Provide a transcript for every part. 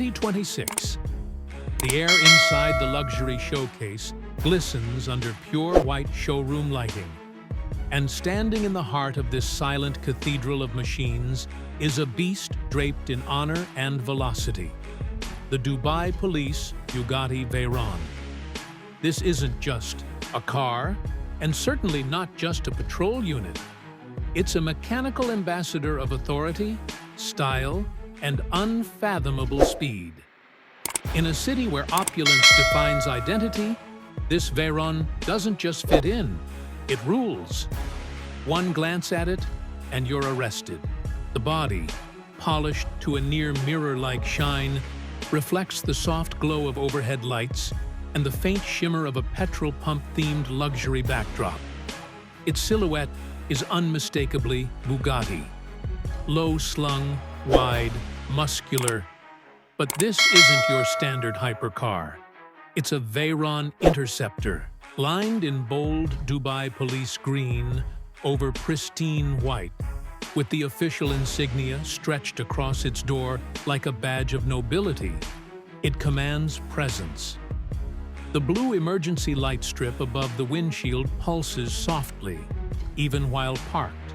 2026. The air inside the luxury showcase glistens under pure white showroom lighting. And standing in the heart of this silent cathedral of machines is a beast draped in honor and velocity. The Dubai Police Bugatti Veyron. This isn't just a car, and certainly not just a patrol unit. It's a mechanical ambassador of authority, style, and unfathomable speed. In a city where opulence defines identity, this Veyron doesn't just fit in, it rules. One glance at it, and you're arrested. The body, polished to a near mirror-like shine, reflects the soft glow of overhead lights and the faint shimmer of a petrol pump-themed luxury backdrop. Its silhouette is unmistakably Bugatti. Low-slung, wide, muscular. But this isn't your standard hypercar. It's a Veyron Interceptor, lined in bold Dubai Police green over pristine white, with the official insignia stretched across its door like a badge of nobility. It commands presence. The blue emergency light strip above the windshield pulses softly, even while parked,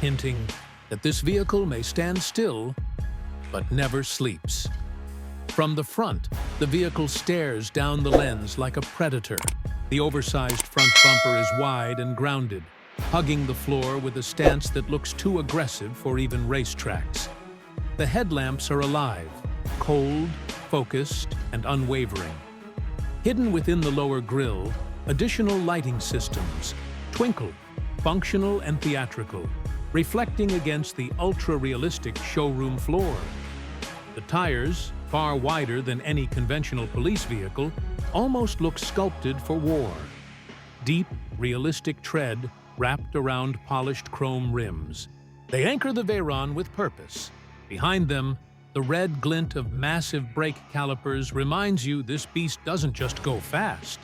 hinting that this vehicle may stand still, but never sleeps. From the front, the vehicle stares down the lens like a predator. The oversized front bumper is wide and grounded, hugging the floor with a stance that looks too aggressive for even racetracks. The headlamps are alive, cold, focused, and unwavering. Hidden within the lower grille, additional lighting systems twinkle, functional and theatrical, reflecting against the ultra-realistic showroom floor. The tires, far wider than any conventional police vehicle, almost look sculpted for war. Deep, realistic tread wrapped around polished chrome rims. They anchor the Veyron with purpose. Behind them, the red glint of massive brake calipers reminds you this beast doesn't just go fast.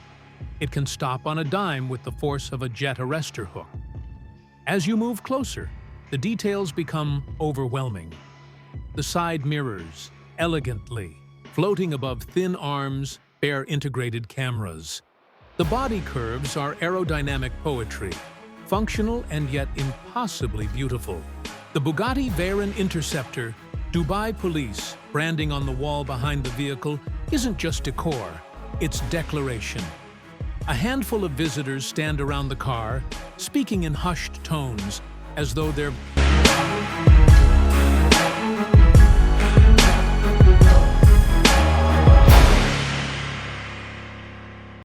It can stop on a dime with the force of a jet arrestor hook. As you move closer, the details become overwhelming. The side mirrors, elegantly, floating above thin arms, bear integrated cameras. The body curves are aerodynamic poetry, functional and yet impossibly beautiful. The Bugatti Veyron Interceptor, Dubai Police, branding on the wall behind the vehicle, isn't just decor, it's declaration. A handful of visitors stand around the car, speaking in hushed tones, as though they're